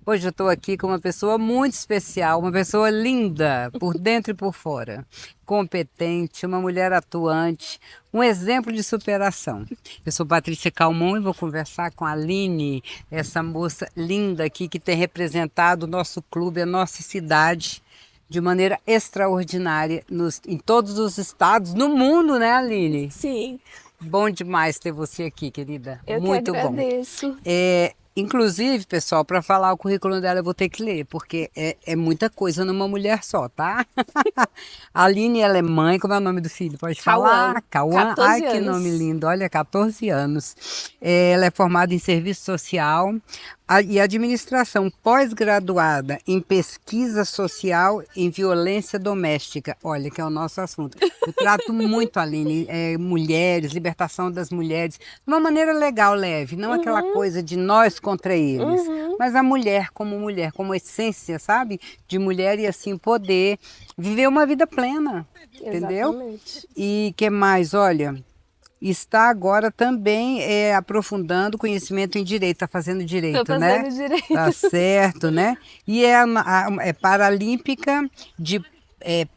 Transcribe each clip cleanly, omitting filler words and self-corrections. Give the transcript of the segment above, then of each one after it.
Hoje eu estou aqui com uma pessoa muito especial, uma pessoa linda, por dentro e por fora, competente, uma mulher atuante, um exemplo de superação. Eu sou Patrícia Calmon e vou conversar com a Aline, essa moça linda aqui que tem representado o nosso clube, a nossa cidade, de maneira extraordinária em todos os estados, no mundo, né, Aline? Sim, Bom demais ter você aqui, querida. eu que Muito bom. agradeço. Inclusive, pessoal, para falar o currículo dela eu vou ter que ler, porque é muita coisa numa mulher só, tá? A Aline, ela é mãe, como é o nome do filho? Pode Cauã, falar? Cauã. Ai, 14 que nome anos. lindo. Olha, 14 anos. Ela é formada em serviço social e administração, pós-graduada em pesquisa social em violência doméstica. Olha, que é o nosso assunto. Eu trato muito, Aline, mulheres, libertação das mulheres, de uma maneira legal, leve, não aquela Uhum, coisa de nós contra eles, uhum, mas a mulher, como essência, sabe? De mulher e assim poder viver uma vida plena, entendeu? exatamente. E que mais? Olha, está agora também aprofundando conhecimento em direito, está fazendo Tô direito, né? fazendo Tá direito. certo, né? E é paralímpica de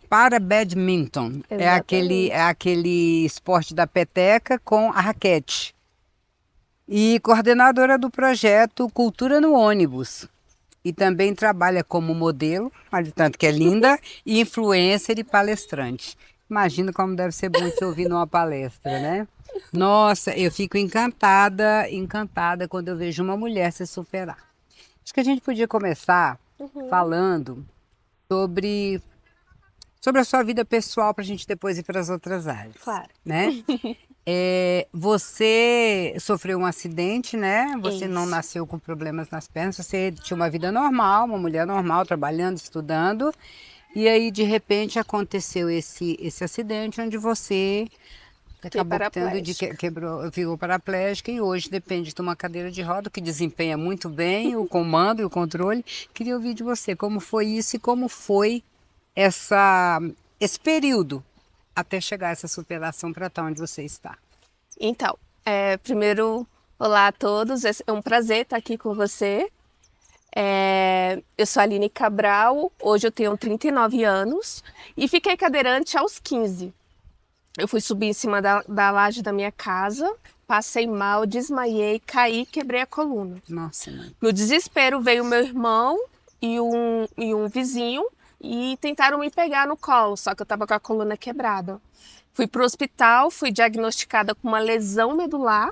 para badminton. É Exatamente. aquele esporte da peteca com a raquete. E coordenadora do projeto Cultura no Ônibus. E também trabalha como modelo, olha o tanto que é linda, e influencer e palestrante. Imagina como deve ser bom te ouvir numa palestra, né? Nossa, eu fico encantada, encantada quando eu vejo uma mulher se superar. Acho que a gente podia começar Uhum, falando sobre, sobre a sua vida pessoal para a gente depois ir para as outras áreas, claro. né? Você sofreu um acidente, né? Você não Isso. nasceu com problemas nas pernas, você tinha uma vida normal, uma mulher normal, trabalhando, estudando, e aí de repente aconteceu esse acidente onde você Fiquei acabou tendo paraplégica. quebrou, ficou paraplégica e hoje depende de uma cadeira de roda que desempenha muito bem o comando e o controle. Queria ouvir de você como foi isso e como foi essa, esse período até chegar a essa superação para estar onde você está. Então, primeiro, olá a todos. É um prazer estar aqui com você. Eu sou a Aline Cabral, hoje eu tenho 39 anos e fiquei cadeirante aos 15. Eu fui subir em cima da laje da minha casa, passei mal, desmaiei, caí, quebrei a coluna. Nossa, mãe. No desespero veio meu irmão e um vizinho e tentaram me pegar no colo, só que eu estava com a coluna quebrada. Fui para o hospital, fui diagnosticada com uma lesão medular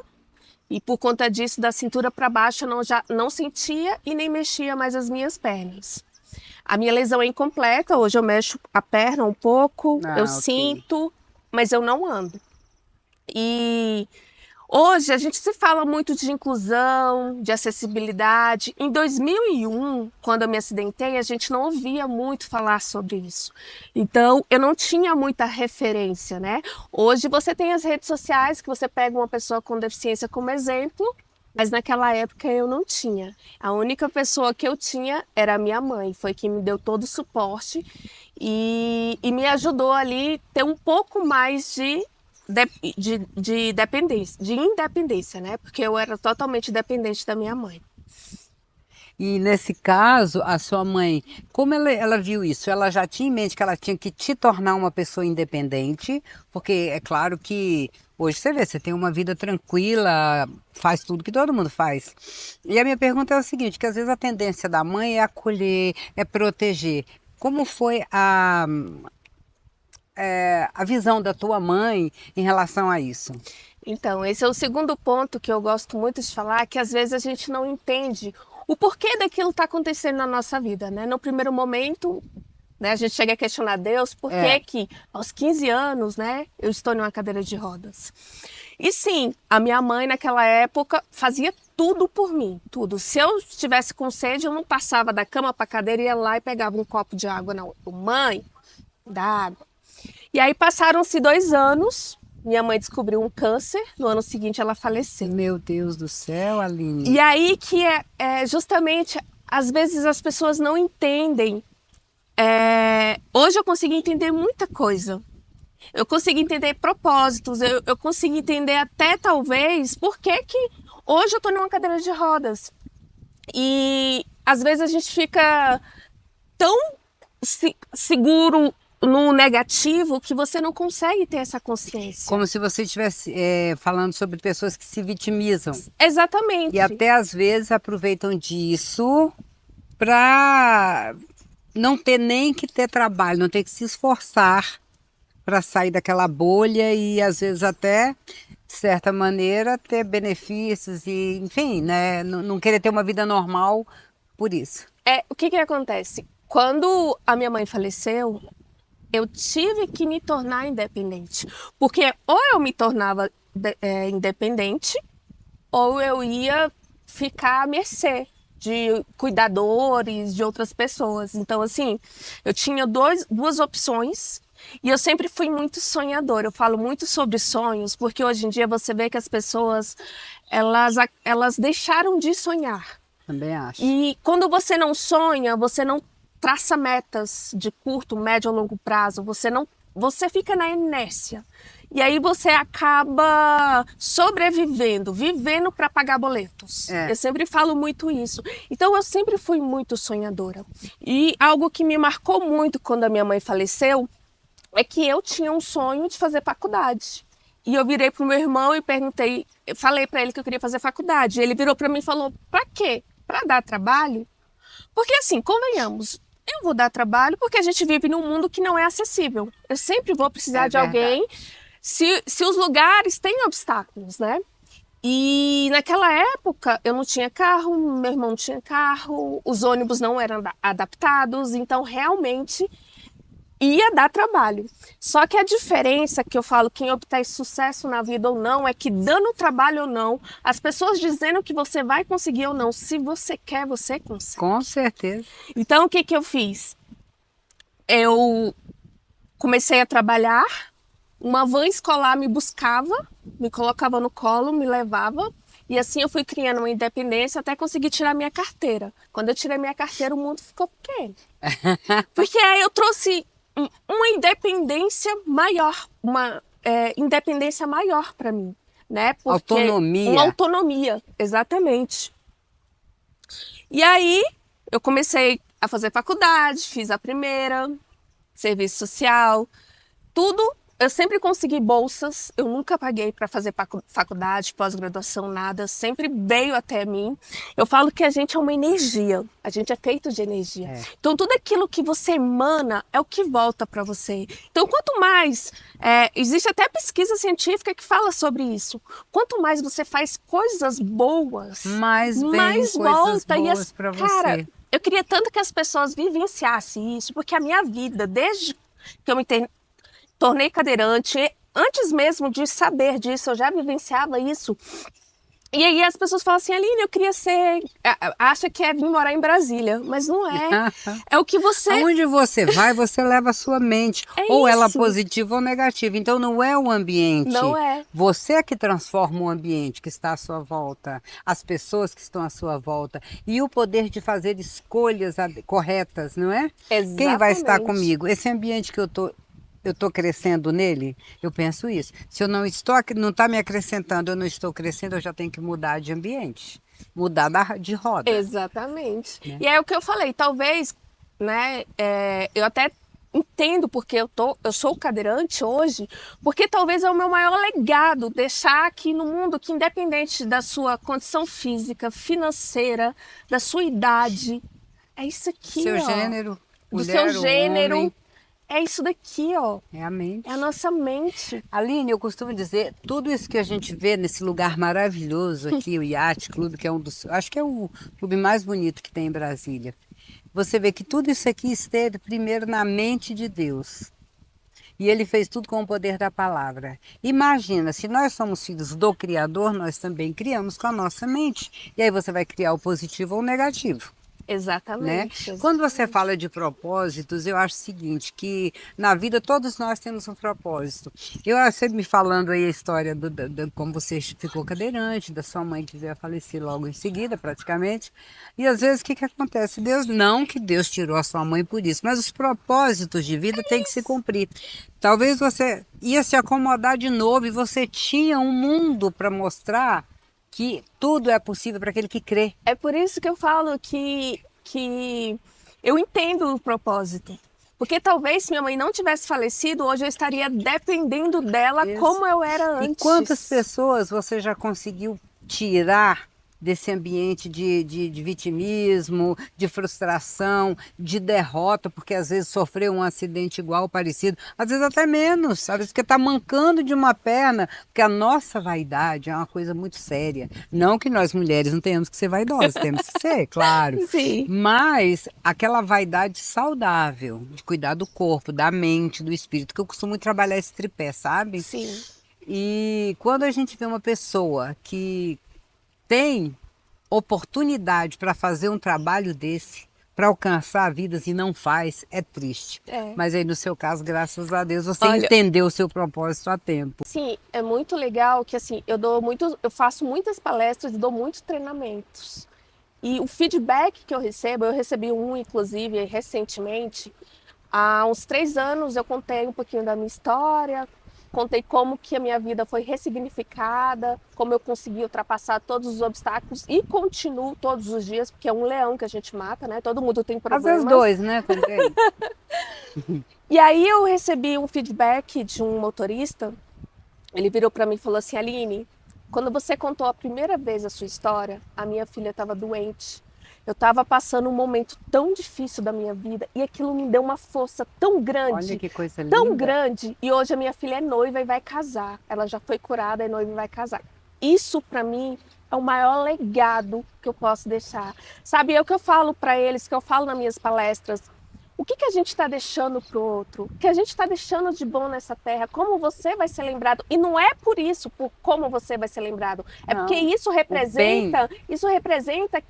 e por conta disso, da cintura para baixo, eu já não sentia e nem mexia mais as minhas pernas. A minha lesão é incompleta, hoje eu mexo a perna um pouco, eu Ah, ok. sinto, mas eu não ando. E hoje a gente se fala muito de inclusão, de acessibilidade. Em 2001, quando eu me acidentei, a gente não ouvia muito falar sobre isso. Então, eu não tinha muita referência, né? Hoje você tem as redes sociais que você pega uma pessoa com deficiência como exemplo, mas naquela época eu não tinha. A única pessoa que eu tinha era a minha mãe, foi quem me deu todo o suporte e me ajudou ali ter um pouco mais de dependência, de independência, né? Porque eu era totalmente dependente da minha mãe. E nesse caso, a sua mãe, como ela viu isso? Ela já tinha em mente que ela tinha que te tornar uma pessoa independente, porque é claro que hoje você vê, você tem uma vida tranquila, faz tudo que todo mundo faz. E a minha pergunta é o seguinte, que às vezes a tendência da mãe é acolher, é proteger. Como foi a visão da tua mãe em relação a isso? Então, esse é o segundo ponto que eu gosto muito de falar, que às vezes a gente não entende o porquê daquilo está acontecendo na nossa vida, né? No primeiro momento, né, a gente chega a questionar Deus, por que É, que aos 15 anos, né, eu estou numa cadeira de rodas? E sim, a minha mãe naquela época fazia tudo por mim, tudo. Se eu estivesse com sede, eu não passava da cama para a cadeira, ia lá e pegava um copo de água na outra. Mãe, dá água. E aí passaram-se 2 anos, minha mãe descobriu um câncer, no ano seguinte ela faleceu. meu Deus do céu, E Aline. aí que é justamente, às vezes as pessoas não entendem. Hoje eu consegui entender muita coisa. Eu consegui entender propósitos, eu consegui entender até talvez por que que hoje eu estou numa cadeira de rodas. E às vezes a gente fica tão seguro no negativo que você não consegue ter essa consciência. Como se você estivesse falando sobre pessoas que se vitimizam. Exatamente. E até às vezes aproveitam disso para não ter nem que ter trabalho, não ter que se esforçar para sair daquela bolha e às vezes até, de certa maneira, ter benefícios e, enfim, né, não querer ter uma vida normal por isso. O que acontece? Quando a minha mãe faleceu, eu tive que me tornar independente. Porque ou eu me tornava independente, ou eu ia ficar à mercê de cuidadores, de outras pessoas. Então, assim, eu tinha duas opções e eu sempre fui muito sonhadora. Eu falo muito sobre sonhos, porque hoje em dia você vê que as pessoas, elas deixaram de sonhar. Também acho. E quando você não sonha, você não traça metas de curto, médio ou longo prazo, você fica na inércia. E aí você acaba sobrevivendo, vivendo para pagar boletos. Eu sempre falo muito isso. Então eu sempre fui muito sonhadora. E algo que me marcou muito quando a minha mãe faleceu é que eu tinha um sonho de fazer faculdade. E eu virei pro meu irmão e perguntei, eu falei para ele que eu queria fazer faculdade. Ele virou para mim e falou: "Para quê? Para dar trabalho?" Porque assim, convenhamos, eu vou dar trabalho porque a gente vive num mundo que não é acessível. Eu sempre vou precisar de alguém se os lugares têm obstáculos, né? E naquela época eu não tinha carro, meu irmão não tinha carro, os ônibus não eram adaptados, então realmente ia dar trabalho. Só que a diferença que eu falo, quem obtém sucesso na vida ou não, é que dando trabalho ou não, as pessoas dizendo que você vai conseguir ou não, se você quer, você consegue. Com certeza. Então, o que eu fiz? Eu comecei a trabalhar, uma van escolar me buscava, me colocava no colo, me levava, e assim eu fui criando uma independência até conseguir tirar minha carteira. Quando eu tirei minha carteira, o mundo ficou pequeno. Porque aí eu trouxe uma independência maior, independência maior para mim, né? Porque autonomia. Uma autonomia, exatamente. E aí eu comecei a fazer faculdade, fiz a primeira, serviço social, tudo. Eu sempre consegui bolsas, eu nunca paguei para fazer faculdade, pós-graduação, nada, sempre veio até mim. Eu falo que a gente é uma energia, a gente é feito de energia. Então tudo aquilo que você emana é o que volta para você. Então quanto mais, existe até pesquisa científica que fala sobre isso, quanto mais você faz coisas boas, mais volta. Boas para você. Cara, eu queria tanto que as pessoas vivenciassem isso, porque a minha vida, desde que eu me tornei cadeirante, antes mesmo de saber disso, eu já vivenciava isso. E aí as pessoas falam assim: "Aline, eu queria ser..." Acha que é vir morar em Brasília, mas não é. É o que você... Aonde você vai, você leva a sua mente. Ou ela positiva ou negativa. Então não é o ambiente. Não é. Você é que transforma o ambiente que está à sua volta. As pessoas que estão à sua volta. E o poder de fazer escolhas corretas, não é? Exatamente. Quem vai estar comigo? Esse ambiente que eu estou crescendo nele, eu penso isso. Se eu não está me acrescentando, eu não estou crescendo, eu já tenho que mudar de ambiente, mudar de roda. Exatamente. Né? E é o que eu falei, talvez, né, eu até entendo porque eu sou cadeirante hoje, porque talvez é o meu maior legado deixar aqui no mundo que, independente da sua condição física, financeira, da sua idade, é isso aqui, seu gênero, do seu gênero. Homem. É isso daqui, ó. É a mente. É a nossa mente. Aline, eu costumo dizer, tudo isso que a gente vê nesse lugar maravilhoso aqui, o Yacht Clube, que é acho que é o clube mais bonito que tem em Brasília. Você vê que tudo isso aqui esteve primeiro na mente de Deus. E ele fez tudo com o poder da palavra. Imagina, se nós somos filhos do Criador, nós também criamos com a nossa mente. E aí você vai criar o positivo ou o negativo. Exatamente. Né? Quando você fala de propósitos, eu acho o seguinte, que na vida todos nós temos um propósito. Você me falando aí a história de como você ficou cadeirante, da sua mãe que veio a falecer logo em seguida, praticamente. E às vezes o que acontece? Não que Deus tirou a sua mãe por isso, mas os propósitos de vida têm que se cumprir. Talvez você ia se acomodar de novo e você tinha um mundo para mostrar que tudo é possível para aquele que crê. É por isso que eu falo que que eu entendo o propósito. Porque talvez se minha mãe não tivesse falecido, hoje eu estaria dependendo dela Isso. como eu era E antes. quantas pessoas você já conseguiu tirar desse ambiente de vitimismo, de frustração, de derrota, porque às vezes sofreu um acidente igual, parecido, às vezes até menos, às vezes porque está mancando de uma perna, porque a nossa vaidade é uma coisa muito séria. Não que nós mulheres não tenhamos que ser vaidosas, temos que ser, claro, Sim. mas aquela vaidade saudável, de cuidar do corpo, da mente, do espírito, que eu costumo trabalhar esse tripé, sabe? Sim. E quando a gente vê uma pessoa que tem oportunidade para fazer um trabalho desse, para alcançar vidas e não faz, é triste. É. Mas aí no seu caso, graças a Deus, você Olha, entendeu o seu propósito a tempo. sim, é muito legal que assim, eu faço muitas palestras e dou muitos treinamentos. E o feedback que eu recebi um, inclusive, recentemente. Há uns 3 anos eu contei um pouquinho da minha história, contei como que a minha vida foi ressignificada, como eu consegui ultrapassar todos os obstáculos e continuo todos os dias, porque é um leão que a gente mata, né? Todo mundo tem Às vezes problemas. dois, né, também. E aí eu recebi um feedback de um motorista, ele virou para mim e falou assim, Aline, quando você contou a primeira vez a sua história, a minha filha estava doente. Eu estava passando um momento tão difícil da minha vida e aquilo me deu uma força tão grande, Olha que coisa tão linda. grande. E hoje a minha filha é noiva e vai casar. Ela já foi curada, é noiva e vai casar. Isso para mim é o maior legado que eu posso deixar. Sabe, é o que eu falo para eles, que eu falo nas minhas palestras. O que a gente está deixando para o outro? O que a gente está deixando de bom nessa terra? Como você vai ser lembrado? E não é por isso, por como você vai ser lembrado. É Não, porque isso representa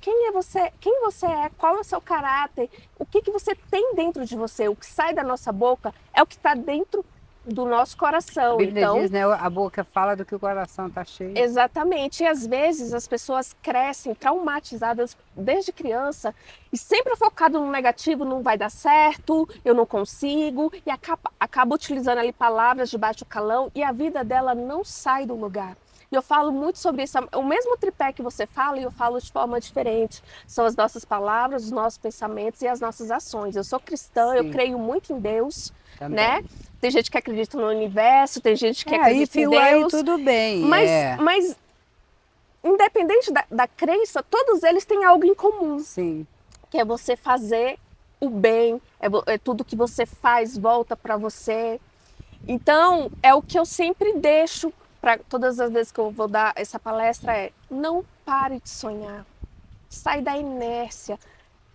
quem você é, qual é o seu caráter, o que você tem dentro de você. O que sai da nossa boca é o que está dentro do nosso A coração. Bíblia Então, diz, né, a boca fala do que o coração está cheio. exatamente. E às vezes as pessoas crescem traumatizadas desde criança e sempre focado no negativo, não vai dar certo, eu não consigo, e acaba utilizando ali palavras de baixo calão e a vida dela não sai do lugar. E eu falo muito sobre isso. O mesmo tripé que você fala, e eu falo de forma diferente. São as nossas palavras, os nossos pensamentos e as nossas ações. Eu sou cristã, eu Sim. creio muito em Deus, Também. né? Tem gente que acredita no universo, tem gente que Aí, acredita em fio, aí Deus. tudo bem. Mas independente da crença, todos eles têm algo em comum, Sim. que é você fazer o bem, é tudo que você faz volta para você. Então, é o que eu sempre deixo para todas as vezes que eu vou dar essa palestra não pare de sonhar. Sai da inércia.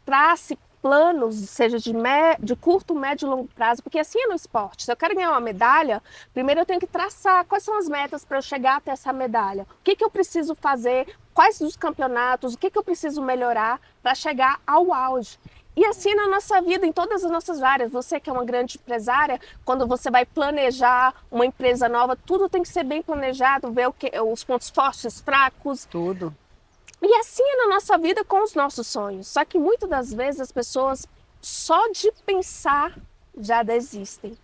Trace planos, seja de curto, médio e longo prazo, porque assim é no esporte. Se eu quero ganhar uma medalha, primeiro eu tenho que traçar quais são as metas para eu chegar até essa medalha. O que eu preciso fazer, quais os campeonatos, o que eu preciso melhorar para chegar ao auge. E assim na nossa vida, em todas as nossas áreas. Você que é uma grande empresária, quando você vai planejar uma empresa nova, tudo tem que ser bem planejado, ver os pontos fortes, fracos. Tudo. E assim é na nossa vida com os nossos sonhos. Só que muitas das vezes as pessoas só de pensar já desistem.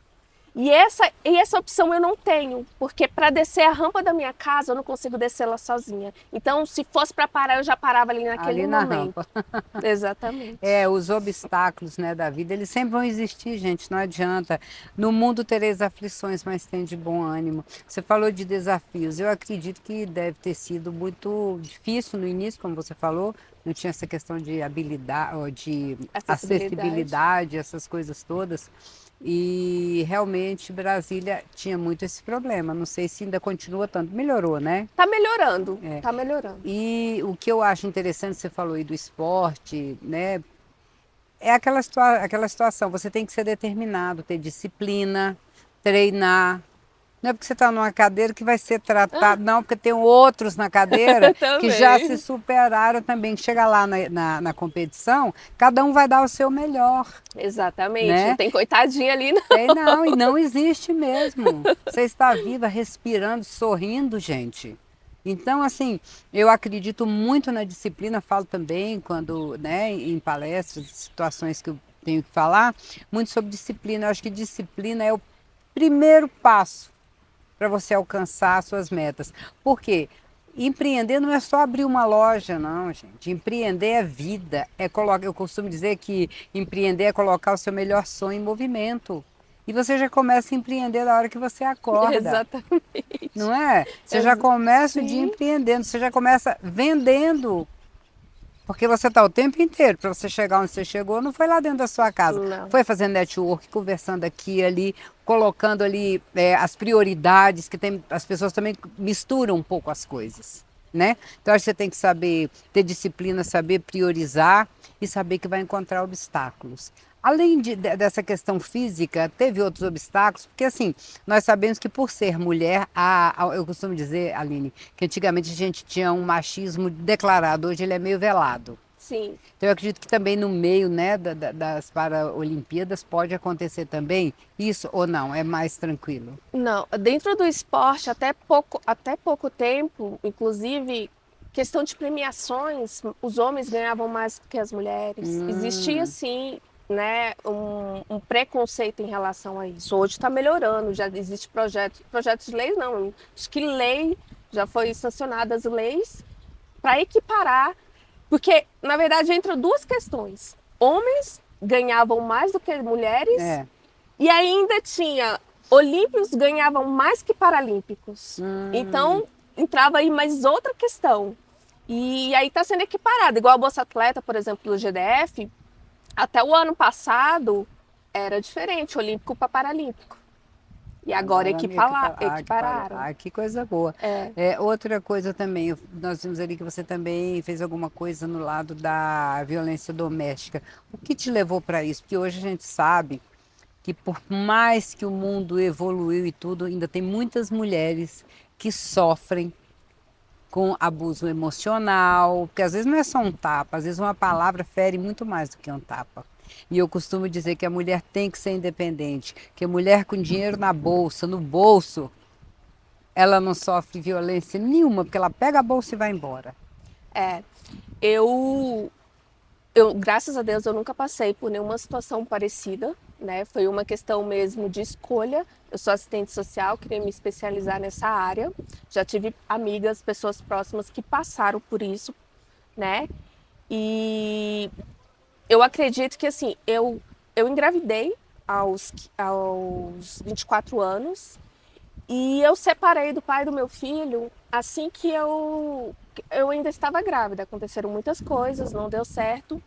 E essa opção eu não tenho, porque para descer a rampa da minha casa eu não consigo descê-la sozinha. Então, se fosse para parar, eu já parava ali naquele Ali na momento. rampa. Exatamente. Os obstáculos, né, da vida, eles sempre vão existir, gente, não adianta. No mundo tereis aflições, mas tem de bom ânimo. Você falou de desafios, eu acredito que deve ter sido muito difícil no início, como você falou, não tinha essa questão de habilidade, ou de acessibilidade, essas coisas todas. E realmente Brasília tinha muito esse problema. Não sei se ainda continua tanto. Melhorou, né? Tá melhorando, tá melhorando. E o que eu acho interessante, você falou aí do esporte, né? É aquela situação, você tem que ser determinado, ter disciplina, treinar. Não é porque você está numa cadeira que vai ser tratado, não, porque tem outros na cadeira que já se superaram também. Chega lá na competição, cada um vai dar o seu melhor. Exatamente, né? Não tem coitadinha ali, não. Não, e não existe mesmo. Você está viva, respirando, sorrindo, gente. Então, assim, eu acredito muito na disciplina, falo também quando, né, em palestras, situações que eu tenho que falar, muito sobre disciplina. Eu acho que disciplina é o primeiro passo para você alcançar as suas metas. Por quê? empreender não é só abrir uma loja, não, gente. Empreender é vida. É colocar, eu costumo dizer que empreender é colocar o seu melhor sonho em movimento. E você já começa a empreender na hora que você acorda, Exatamente. não é? Você já começa o dia Sim, empreendendo, você já começa vendendo. Porque você está o tempo inteiro, para você chegar onde você chegou, não foi lá dentro da sua casa. não. Foi fazendo network, conversando aqui e ali, colocando ali as prioridades, que tem, as pessoas também misturam um pouco as coisas, né? Então acho que você tem que saber ter disciplina, saber priorizar e saber que vai encontrar obstáculos. Além dessa questão física, teve outros obstáculos, porque assim, nós sabemos que por ser mulher, eu costumo dizer, Aline, que antigamente a gente tinha um machismo declarado, hoje ele é meio velado. Sim. Então eu acredito que também no meio, né, das Paralimpíadas pode acontecer também isso ou não, é mais tranquilo. Não, dentro do esporte, até pouco tempo, inclusive, questão de premiações, os homens ganhavam mais do que as mulheres. Existia, Hum, sim, né, um preconceito em relação a isso. Hoje está melhorando, já existe projetos de leis, não, acho que lei, já foi sancionadas leis para equiparar, porque, na verdade, entram duas questões. Homens ganhavam mais do que mulheres é. e ainda tinha olímpicos ganhavam mais que paralímpicos. Hum, Então, entrava aí mais outra questão. E aí está sendo equiparado. Igual a Bolsa Atleta, por exemplo, do GDF, até o ano passado era diferente, olímpico para paralímpico. E agora agora equipararam. que coisa boa. É, É, outra coisa também, nós vimos ali que você também fez alguma coisa no lado da violência doméstica. O que te levou para isso? Porque hoje a gente sabe que por mais que o mundo evoluiu e tudo, ainda tem muitas mulheres que sofrem com abuso emocional, porque às vezes não é só um tapa, às vezes uma palavra fere muito mais do que um tapa. E eu costumo dizer que a mulher tem que ser independente, que a mulher com dinheiro na bolsa, no bolso, ela não sofre violência nenhuma, porque ela pega a bolsa e vai embora. é. Eu graças a Deus, eu nunca passei por nenhuma situação parecida, né? Foi uma questão mesmo de escolha. Eu sou assistente social, queria me especializar nessa área. Já tive amigas, pessoas próximas que passaram por isso, né? E eu acredito que, assim, eu engravidei aos 24 anos e eu separei do pai do meu filho assim que eu ainda estava grávida. Aconteceram muitas coisas, não deu certo.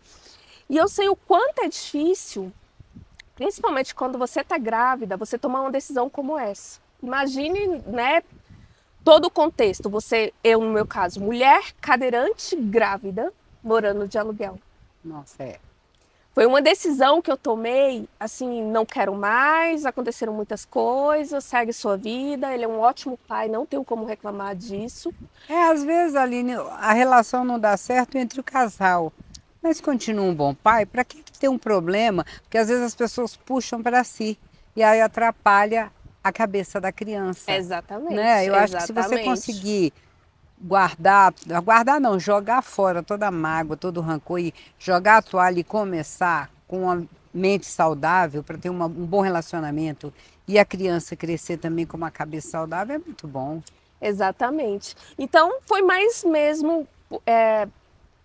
E eu sei o quanto é difícil, principalmente quando você está grávida, você tomar uma decisão como essa. Imagine, né, todo o contexto. Eu no meu caso, mulher cadeirante grávida, morando de aluguel. Nossa, é. Foi uma decisão que eu tomei, assim, não quero mais, aconteceram muitas coisas, segue sua vida, ele é um ótimo pai, não tenho como reclamar disso. É, às vezes, Aline, a relação não dá certo entre o casal. Mas continua um bom pai, para que ter um problema? Porque às vezes as pessoas puxam para si e aí atrapalha a cabeça da criança, né? Exatamente, Eu acho que se você exatamente. conseguir guardar não, jogar fora toda a mágoa, todo o rancor e jogar a toalha e começar com uma mente saudável para ter um bom relacionamento e a criança crescer também com uma cabeça saudável é muito bom. Exatamente. Então, foi mais mesmo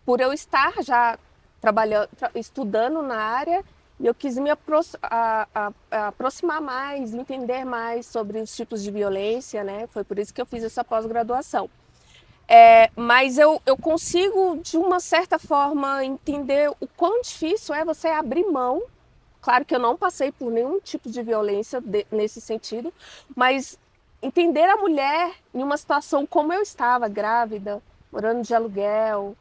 por eu estar já trabalhando, estudando na área, e eu quis me aproximar mais, entender mais sobre os tipos de violência, né? Foi por isso que eu fiz essa pós-graduação. Mas eu consigo, de uma certa forma, entender o quão difícil é você abrir mão. Claro que eu não passei por nenhum tipo de violência nesse sentido, mas entender a mulher em uma situação como eu estava, grávida, morando de aluguel,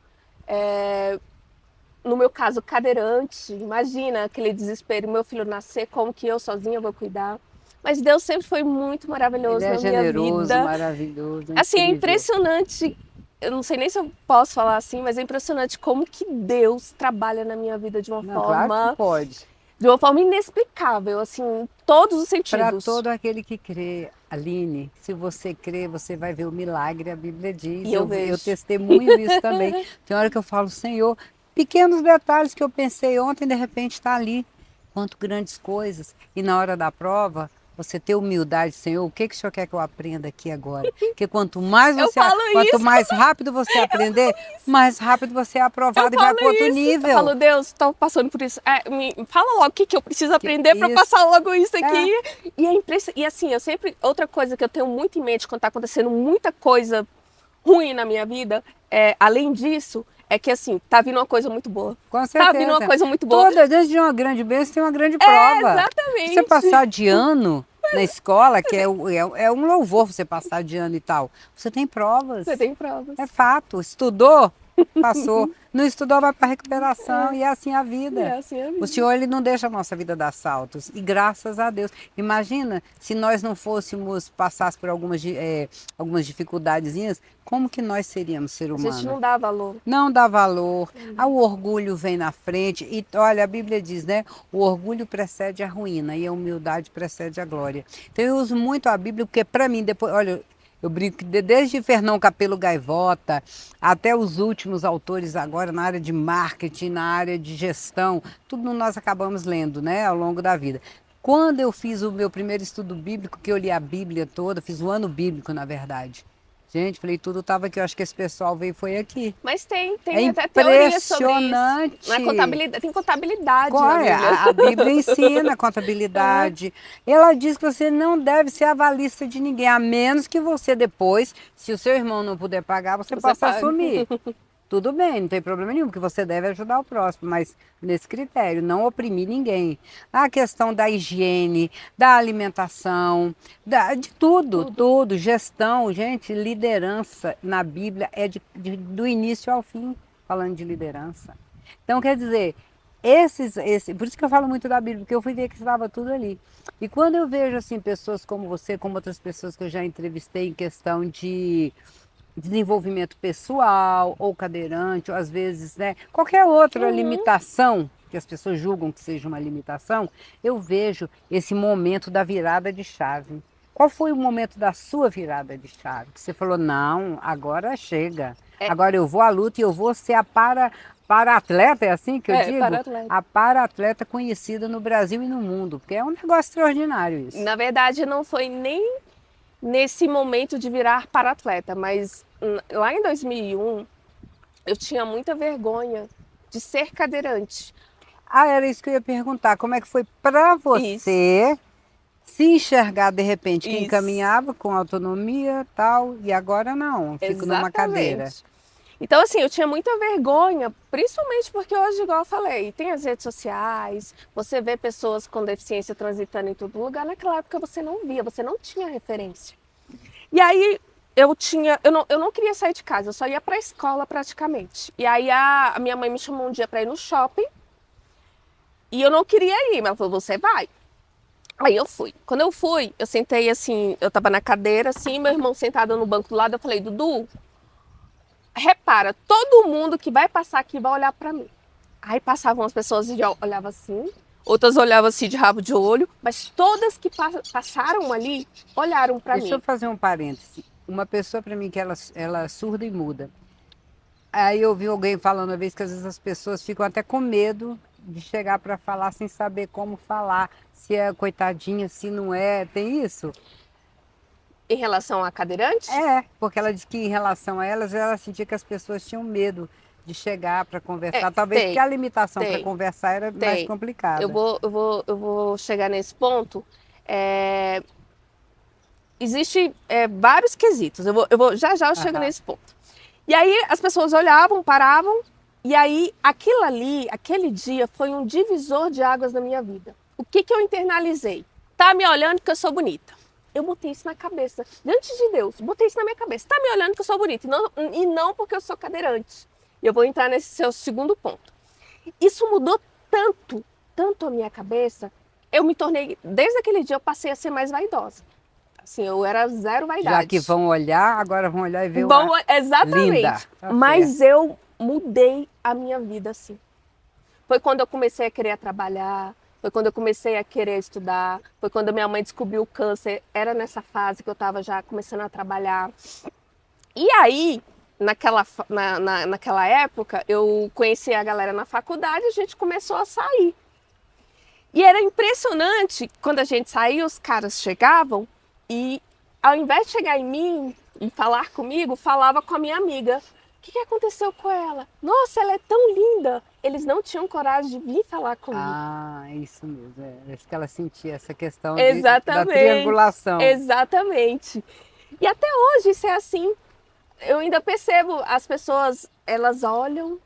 no meu caso, cadeirante. Imagina aquele desespero, meu filho nascer, como que eu sozinha vou cuidar. Mas Deus sempre foi muito Ele maravilhoso é na minha generoso, vida. maravilhoso, Assim, é incrível. impressionante. Eu não sei nem se eu posso falar assim, mas é impressionante como que Deus trabalha na minha vida Não, claro que pode. de uma forma inexplicável, assim, em todos os Para sentidos. todo aquele que crê, Aline, se você crê, você vai ver o milagre, a Bíblia diz. E eu Eu vejo. testemunho isso também. Tem hora que eu falo, Senhor, pequenos detalhes que eu pensei ontem, de repente está ali. Quanto grandes coisas. E na hora da prova, você ter humildade, Senhor, o que que o Senhor quer que eu aprenda aqui agora? Porque quanto mais Eu você, falo quanto isso. mais rápido você aprender, mais rápido você é Eu aprovado e vai falo para outro isso. nível. Eu falo, Deus, tô passando por isso. Me fala logo o que eu preciso aprender para Isso. passar logo isso É. aqui. E é impressionante. E assim, eu sempre. Outra coisa que eu tenho muito em mente quando tá acontecendo muita coisa ruim na minha vida, além disso, é que assim, tá vindo uma coisa muito boa. Com Tá vindo uma certeza. coisa muito boa. Toda, desde de uma grande bênção tem uma grande prova. Se você Exatamente. passar de ano na escola, que é um louvor você passar de ano e tal, você tem provas. Você tem provas. É fato. Estudou, passou. Não estudou, vai para recuperação. E é assim a vida. É assim a vida. O Senhor, Ele não deixa a nossa vida dar saltos. E graças a Deus. Imagina se nós não fôssemos, passasse por algumas dificuldadezinhas, como que nós seríamos ser A humano? gente não dá valor. Não dá valor. O orgulho vem na frente. E olha, a Bíblia diz, né? O orgulho precede a ruína e a humildade precede a glória. Então eu uso muito a Bíblia porque para mim depois, olha, eu brinco que desde Fernão Capelo Gaivota até os últimos autores agora na área de marketing, na área de gestão, tudo nós acabamos lendo, né, ao longo da vida. Quando eu fiz o meu primeiro estudo bíblico, que eu li a Bíblia toda, fiz o ano bíblico, na verdade. Gente, falei, tudo estava aqui, eu acho que esse pessoal veio foi aqui. Mas tem É até teoria sobre isso. impressionante. Na contabilidade, tem contabilidade na Olha, Bíblia. a Bíblia ensina a contabilidade. Ela diz que você não deve ser avalista de ninguém, a menos que você depois, se o seu irmão não puder pagar, você possa paga. assumir. Tudo bem, não tem problema nenhum, porque você deve ajudar o próximo, mas nesse critério, não oprimir ninguém. A questão da higiene, da alimentação, de tudo, gestão, gente, liderança na Bíblia é do início ao fim, falando de liderança. Então, quer dizer, por isso que eu falo muito da Bíblia, porque eu fui ver que estava tudo ali. E quando eu vejo assim pessoas como você, como outras pessoas que eu já entrevistei em questão de desenvolvimento pessoal, ou cadeirante, ou às vezes, né, qualquer outra limitação que as pessoas julgam que seja uma limitação, eu vejo esse momento da virada de chave. Qual foi o momento da sua virada de chave? Que você falou, não, agora chega. Agora eu vou à luta e eu vou ser a para-atleta, é assim que eu digo? Para-atleta. A para-atleta conhecida no Brasil e no mundo, porque é um negócio extraordinário isso. Na verdade, não foi nem nesse momento de virar para-atleta, mas lá em 2001, eu tinha muita vergonha de ser cadeirante. Ah, era isso que eu ia perguntar. Como é que foi para você se enxergar de repente que Isso. encaminhava com autonomia tal e agora não, fico numa cadeira. Então, assim, eu tinha muita vergonha, principalmente porque hoje, igual eu falei, tem as redes sociais, você vê pessoas com deficiência transitando em todo lugar. Naquela época você não via, você não tinha referência. E aí eu não queria sair de casa, eu só ia para a escola praticamente. E aí a minha mãe me chamou um dia para ir no shopping e eu não queria ir, mas ela falou, você vai. Aí eu fui. Quando eu fui, eu sentei assim, eu tava na cadeira assim, meu irmão sentado no banco do lado, eu falei, Dudu, repara, todo mundo que vai passar aqui vai olhar para mim. Aí passavam as pessoas e olhavam assim, outras olhavam assim de rabo de olho, mas todas que passaram ali olharam para mim. Deixa eu fazer um parêntese. Uma pessoa para mim que ela é surda e muda. Aí eu vi alguém falando uma vez que às vezes as pessoas ficam até com medo de chegar para falar sem saber como falar, se é coitadinha, se não é, tem isso? Em relação a cadeirante? É, porque ela disse que em relação a elas, ela sentia que as pessoas tinham medo de chegar para conversar. Talvez porque a limitação para conversar era mais complicada. Eu vou chegar nesse ponto. Existem vários quesitos. Já eu chego nesse ponto. E aí as pessoas olhavam, paravam, e aí aquilo ali, aquele dia, foi um divisor de águas na minha vida. O que eu internalizei? Tá me olhando porque eu sou bonita. Eu botei isso na cabeça. Diante de Deus, botei isso na minha cabeça. Tá me olhando que eu sou bonita. E não porque eu sou cadeirante. E eu vou entrar nesse seu segundo ponto. Isso mudou tanto a minha cabeça. Eu me tornei, desde aquele dia eu passei a ser mais vaidosa. Assim, eu era zero vaidade. Já que vão olhar, agora vão olhar e ver exatamente. Linda. Mas eu mudei a minha vida assim. Foi quando eu comecei a querer trabalhar. Foi quando eu comecei a querer estudar, foi quando a minha mãe descobriu o câncer, era nessa fase que eu estava já começando a trabalhar. E aí, naquela época, eu conheci a galera na faculdade, a gente começou a sair. E era impressionante, quando a gente saía, os caras chegavam e, ao invés de chegar em mim e falar comigo, falava com a minha amiga. O que aconteceu com ela? Nossa, ela é tão linda. Eles não tinham coragem de vir falar comigo. Ah, isso mesmo. É isso que ela sentia, essa questão da Exatamente. triangulação. Exatamente. E até hoje isso é assim. Eu ainda percebo, as pessoas, elas olham,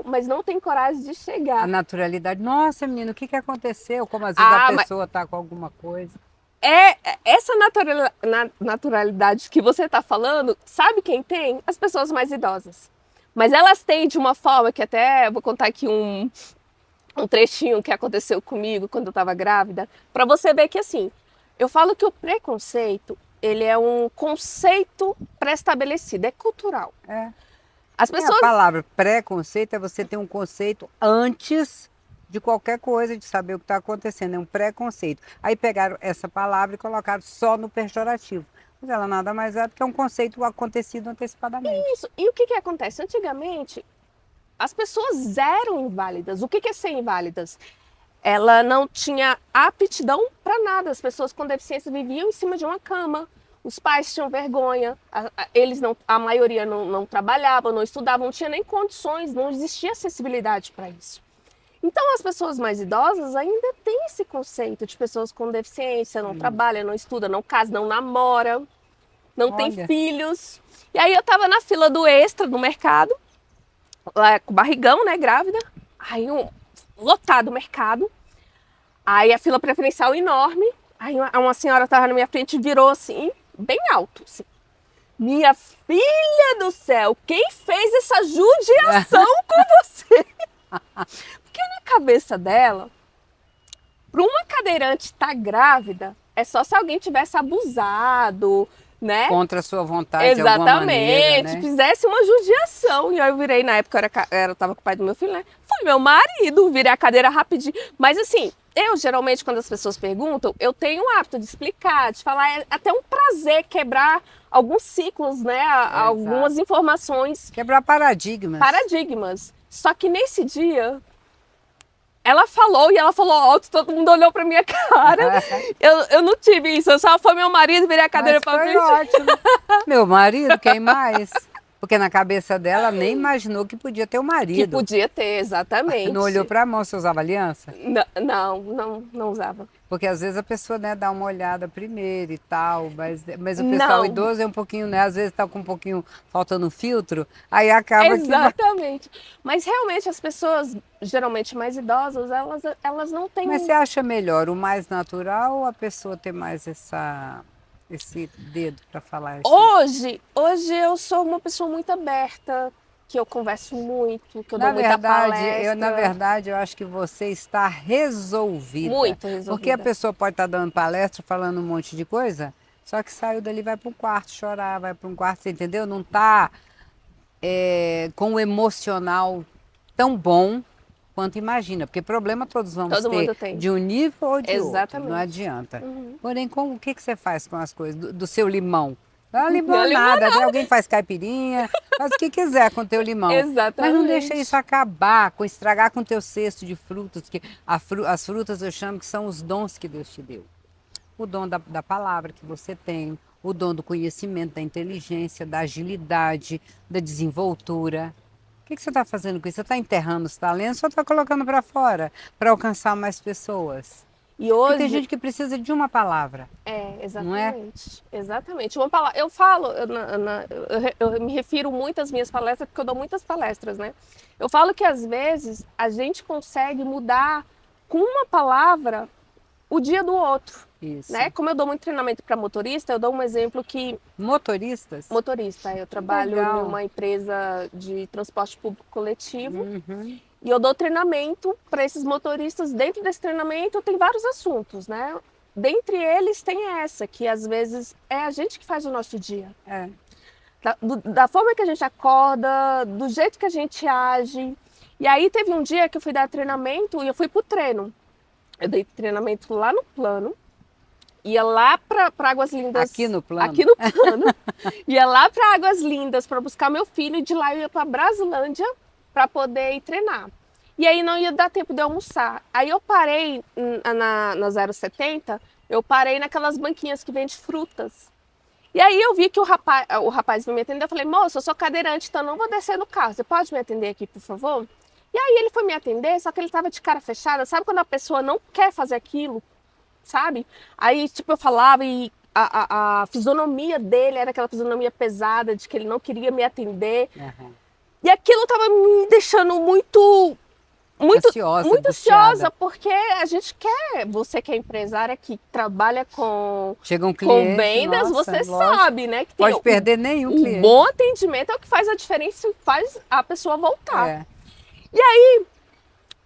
mas não têm coragem de A chegar. naturalidade. Nossa, menino, o que aconteceu? Como às vezes a mas pessoa está com alguma coisa. essa naturalidade que você está falando, sabe quem tem? As pessoas mais idosas. Mas elas têm de uma forma que até vou contar aqui um trechinho que aconteceu comigo quando eu estava grávida, para você ver que assim, eu falo que o preconceito, ele é um conceito pré-estabelecido, é cultural. É. As A pessoas palavra preconceito é você ter um conceito antes de qualquer coisa, de saber o que está acontecendo. É um preconceito. Aí pegaram essa palavra e colocaram só no pejorativo. Mas ela nada mais é do que um conceito acontecido antecipadamente. isso. E o que acontece? Antigamente, as pessoas eram inválidas. O que é ser inválidas? Ela não tinha aptidão para nada. As pessoas com deficiência viviam em cima de uma cama. Os pais tinham vergonha. A maioria não trabalhava, não estudava, não tinha nem condições, não existia acessibilidade para isso. Então, as pessoas mais idosas ainda têm esse conceito de pessoas com deficiência, não trabalha, não estuda, não casa, não namora, não tem Olha. filhos. E aí eu tava na fila do Extra no mercado, lá com barrigão, né, grávida. Aí lotado o mercado. Aí a fila preferencial enorme. Aí uma senhora tava na minha frente e virou assim, bem alto, assim. Minha filha do céu, quem fez essa judiação com você? Porque na cabeça dela, para uma cadeirante estar grávida, é só se alguém tivesse abusado, né? Contra a sua vontade de alguma maneira, né? Fizesse uma judiação. E aí eu virei, na época eu tava com o pai do meu filho, né? Foi meu marido, virei a cadeira rapidinho. Mas assim, eu geralmente, quando as pessoas perguntam, eu tenho o hábito de explicar, de falar, é até um prazer quebrar alguns ciclos, né? Algumas informações. Quebrar paradigmas. Só que nesse dia, ela falou e ela falou alto, todo mundo olhou pra minha cara. Eu não tive isso, eu só foi meu marido, virei a cadeira Mas pra foi frente. ótimo. Meu marido, quem mais? Porque na cabeça dela nem imaginou que podia ter um Que marido. podia ter, exatamente. Não olhou para a mão, você usava aliança? Não usava. Porque às vezes a pessoa, né, dá uma olhada primeiro e tal, mas o pessoal Não. idoso é um pouquinho, né, às vezes tá com um pouquinho faltando filtro, aí acaba que... Exatamente. Mas realmente as pessoas, geralmente mais idosas, elas não têm... Mas você acha melhor o mais natural ou a pessoa ter mais esse dedo para falar assim? Hoje eu sou uma pessoa muito aberta, que eu converso muito, que eu dou muita palestra. Na verdade, eu acho que você está resolvida. Muito resolvida. Porque a pessoa pode estar dando palestra, falando um monte de coisa, só que saiu dali, vai para um quarto chorar, vai para um quarto, você entendeu? Não está com o emocional tão bom quanto imagina. Porque problema todos vamos Todo mundo ter, tem. de um nível ou de Exatamente. outro, não adianta. Uhum. Porém, o que você faz com as coisas? Do seu limão? Dá uma limonada, né? Alguém faz caipirinha, faz o que quiser com o teu limão. Exatamente. Mas não deixa isso acabar, estragar com o teu cesto de frutas, que as frutas eu chamo que são os dons que Deus te deu. O dom da palavra que você tem, o dom do conhecimento, da inteligência, da agilidade, da desenvoltura. O que você está fazendo com isso? Você está enterrando os talentos ou está colocando para fora para alcançar mais pessoas? E Porque hoje... tem gente que precisa de uma palavra. Exatamente. Não é? Exatamente. Uma palavra, eu falo, eu me refiro muito às minhas palestras, porque eu dou muitas palestras, né? Eu falo que às vezes a gente consegue mudar com uma palavra o dia do outro. Isso. Né? Como eu dou muito treinamento para motorista, eu dou um exemplo que... Motoristas? Motorista, eu trabalho Legal. numa empresa de transporte público coletivo. Uhum. E eu dou treinamento para esses motoristas. Dentro desse treinamento tem vários assuntos, né? Dentre eles tem essa, que às vezes é a gente que faz o nosso dia. É. Da forma que a gente acorda, do jeito que a gente age. E aí teve um dia que eu fui dar treinamento e eu fui pro treino. Eu dei treinamento lá no plano. Ia lá para Águas Lindas. Aqui no plano? Aqui no plano. Ia lá para Águas Lindas para buscar meu filho e de lá eu ia para Brasilândia para poder ir treinar. E aí não ia dar tempo de almoçar. Aí eu parei na 070, eu parei naquelas banquinhas que vende frutas. E aí eu vi que o rapaz veio me atender, eu falei, moço, eu sou cadeirante, então não vou descer no carro, você pode me atender aqui, por favor? E aí ele foi me atender, só que ele tava de cara fechada, sabe quando a pessoa não quer fazer aquilo, sabe? Aí, tipo, eu falava e a fisionomia dele era aquela fisionomia pesada, de que ele não queria me atender. Aham. E aquilo tava me deixando muito, Ansiosa, muito ansiosa, angustiada. porque a gente quer, você que é empresária que trabalha Chega um com cliente, vendas, nossa, você lógico. sabe, né? Que tem Pode perder nenhum o cliente. bom atendimento é o que faz a diferença e faz a pessoa voltar. É.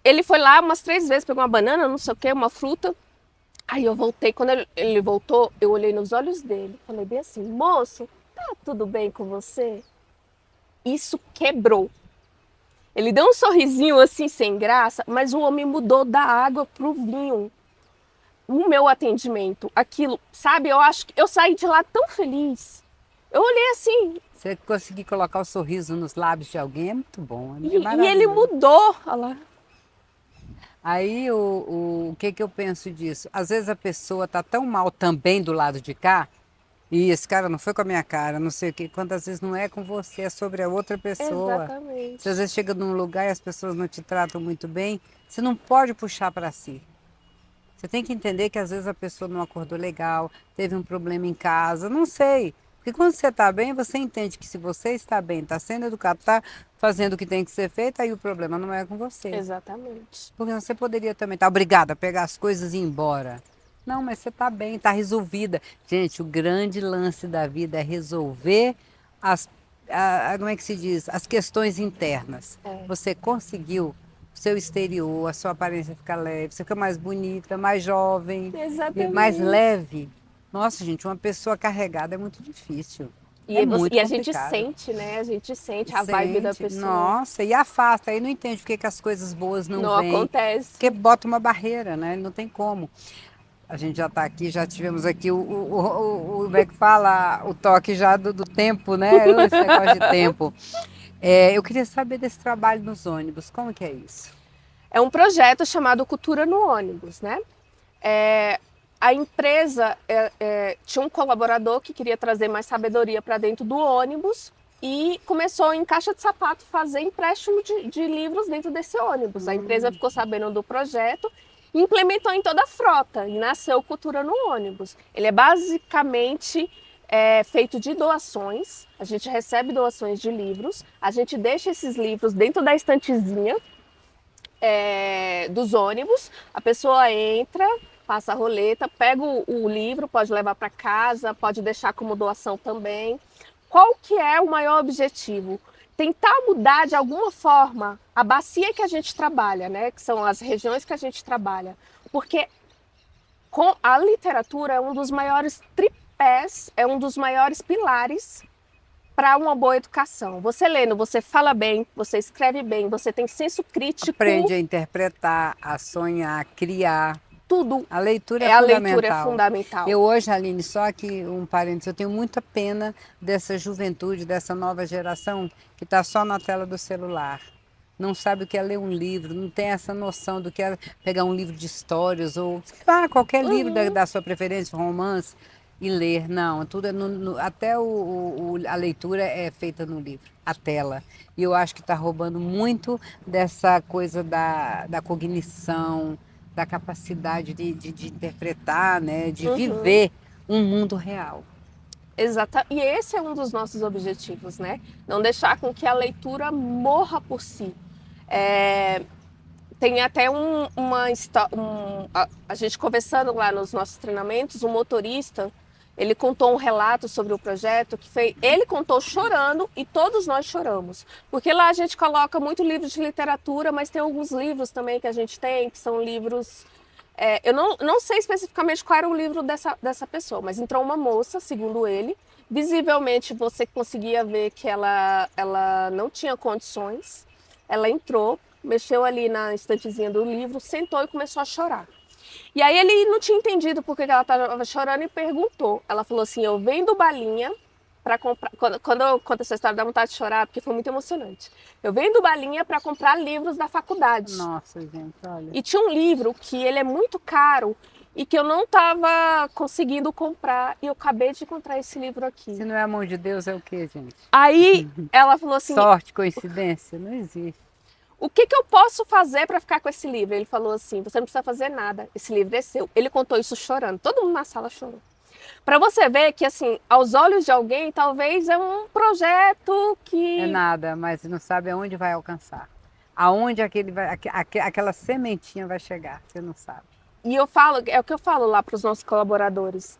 Ele foi lá umas 3 vezes, pegou uma banana, não sei o que, uma fruta. Aí eu voltei, quando ele voltou, eu olhei nos olhos dele, falei bem assim, moço, tá tudo bem com você? Isso quebrou. Ele deu um sorrisinho assim, sem graça, mas o homem mudou da água pro vinho. O meu atendimento, aquilo, sabe? Eu acho que eu saí de lá tão feliz. Eu olhei assim, Você conseguir colocar o sorriso nos lábios de alguém é muito bom, é e ele maravilhoso. mudou. Olha lá. Aí o que que eu penso disso? Às vezes a pessoa tá tão mal também do lado de cá, e esse cara não foi com a minha cara, não sei o quê, quantas vezes não é com você, é sobre a outra pessoa. Você às Exatamente. vezes chega num lugar e as pessoas não te tratam muito bem, você não pode puxar para si. Você tem que entender que às vezes a pessoa não acordou legal, teve um problema em casa, não sei. Porque quando você está bem, você entende que se você está bem, está sendo educado, está fazendo o que tem que ser feito, aí o problema não é com você. Exatamente. Porque você poderia também estar obrigada a pegar as coisas e ir embora. Não, mas você está bem, está resolvida. Gente, o grande lance da vida é resolver as, como é que se diz? As questões internas. É, Você conseguiu o seu exterior, a sua aparência fica leve, você fica mais bonita, mais jovem, e mais exatamente. leve. Nossa, gente, uma pessoa carregada é muito difícil. E, É você, muito e a gente complicado. sente, né? A gente sente a vibe da Sente, pessoa. nossa, e afasta, aí não entende por que que as coisas boas não Não vêm, porque acontece. bota uma barreira, né? Não tem como. A gente já está aqui, já tivemos aqui como é que fala, o toque já do tempo, né? Esse negócio de tempo. É, eu queria saber desse trabalho nos ônibus, como que é isso? É um projeto chamado Cultura no Ônibus, né? É, a empresa tinha um colaborador que queria trazer mais sabedoria para dentro do ônibus e começou em caixa de sapato fazer empréstimo de livros dentro desse ônibus. A empresa ficou sabendo do projeto e implementou em toda a frota e nasceu Cultura no Ônibus. Ele é basicamente feito de doações. A gente recebe doações de livros, a gente deixa esses livros dentro da estantezinha dos ônibus, a pessoa entra, passa a roleta, pega o livro, pode levar para casa, pode deixar como doação também. Qual que é o maior objetivo? Tentar mudar de alguma forma a bacia que a gente trabalha, né? Que são as regiões que a gente trabalha. Porque a literatura é um dos maiores tripés, é um dos maiores pilares para uma boa educação. Você lendo, você fala bem, você escreve bem, você tem senso crítico, Aprende a interpretar, a sonhar, a criar. tudo. A leitura é A leitura é fundamental. fundamental. Eu hoje, Aline, só aqui um parênteses, eu tenho muita pena dessa juventude, dessa nova geração que está só na tela do celular. Não sabe o que é ler um livro, não tem essa noção do que é pegar um livro de histórias ou sei lá, qualquer livro da sua preferência, romance, e ler. Não, tudo é até a leitura é feita no livro, a tela. E eu acho que está roubando muito dessa coisa da cognição, da capacidade de interpretar, né, de Uhum. viver um mundo real. Exata. E esse é um dos nossos objetivos, né? Não deixar com que a leitura morra por si. É, tem até a gente conversando lá nos nossos treinamentos, um motorista, ele contou um relato sobre o projeto que ele contou chorando e todos nós choramos. Porque lá a gente coloca muito livro de literatura, mas tem alguns livros também que a gente tem, que são livros. Eu não sei especificamente qual era o livro dessa pessoa, mas entrou uma moça, segundo ele. Visivelmente você conseguia ver que ela não tinha condições. Ela entrou, mexeu ali na estantezinha do livro, sentou e começou a chorar. E aí ele não tinha entendido por que ela estava chorando e perguntou. Ela falou assim: eu vendo balinha para comprar. Quando eu conto essa história, dá vontade de chorar, porque foi muito emocionante. Eu venho do Balinha para comprar livros da faculdade. Nossa, gente, olha. E tinha um livro que ele é muito caro e que eu não estava conseguindo comprar. E eu acabei de encontrar esse livro aqui. Se não é a mão de Deus, é o quê, gente? Aí ela falou assim: Sorte, coincidência? Não existe. o que eu posso fazer para ficar com esse livro? Ele falou assim: você não precisa fazer nada, esse livro é seu. Ele contou isso chorando, todo mundo na sala chorou. Para você ver que, assim, aos olhos de alguém, talvez é um projeto que... É nada, mas não sabe aonde vai alcançar. Aonde aquela sementinha vai chegar, você não sabe. E eu falo, é o que eu falo lá para os nossos colaboradores.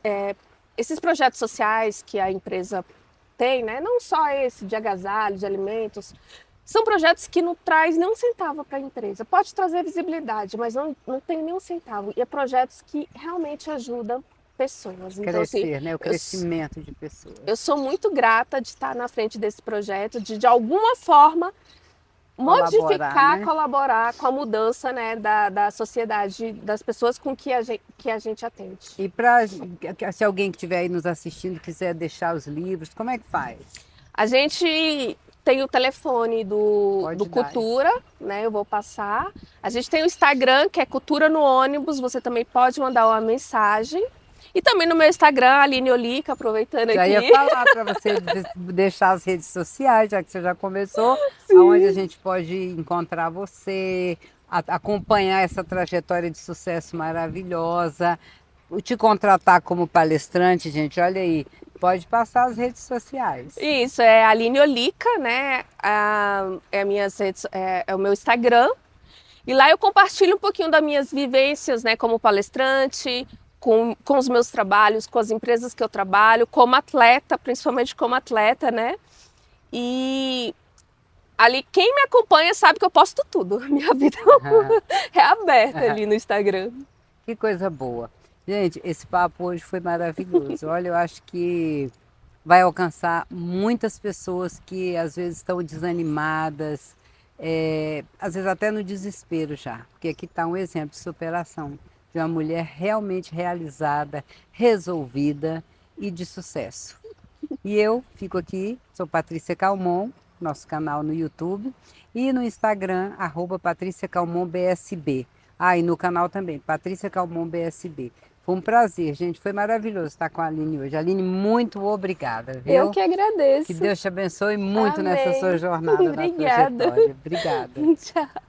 Esses projetos sociais que a empresa tem, né? Não só esse de agasalho, de alimentos, são projetos que não traz nem um centavo para a empresa. Pode trazer visibilidade, mas não tem nem um centavo. E é projetos que realmente ajudam pessoas. Então, Crescer, assim, né? O crescimento de pessoas. eu sou muito grata de estar na frente desse projeto, de alguma forma modificar, né? colaborar com a mudança, né, da sociedade, das pessoas com que a gente atende. E se alguém que estiver aí nos assistindo quiser deixar os livros, como é que faz? A gente tem o telefone do Pode dar. Cultura, né? Eu vou passar. A gente tem o Instagram, que é Cultura no Ônibus. Você também pode mandar uma mensagem. E também no meu Instagram, Aline Olica, aproveitando Já aqui. ia falar para você deixar as redes sociais, já que você já começou, onde a gente pode encontrar você, acompanhar essa trajetória de sucesso maravilhosa, te contratar como palestrante, gente, olha aí, pode passar as redes sociais. Isso, é Aline Olica, né? É o meu Instagram. E lá eu compartilho um pouquinho das minhas vivências, né, como palestrante, com os meus trabalhos, com as empresas que eu trabalho, como atleta, principalmente como atleta, né? E ali, quem me acompanha sabe que eu posto tudo. Minha vida é aberta ali no Instagram. Que coisa boa. Gente, esse papo hoje foi maravilhoso. Olha, eu acho que vai alcançar muitas pessoas que às vezes estão desanimadas, às vezes até no desespero já. Porque aqui está um exemplo de superação de uma mulher realmente realizada, resolvida e de sucesso. E eu fico aqui, sou Patrícia Calmon, nosso canal no YouTube, e no Instagram, @PatríciaCalmonBSB. E no canal também, Patrícia Calmon BSB. Foi um prazer, gente, foi maravilhoso estar com a Aline hoje. Aline, muito obrigada, viu? Eu que agradeço. Que Deus te abençoe muito Amém. nessa sua jornada na Obrigada. trajetória. Obrigada. Tchau.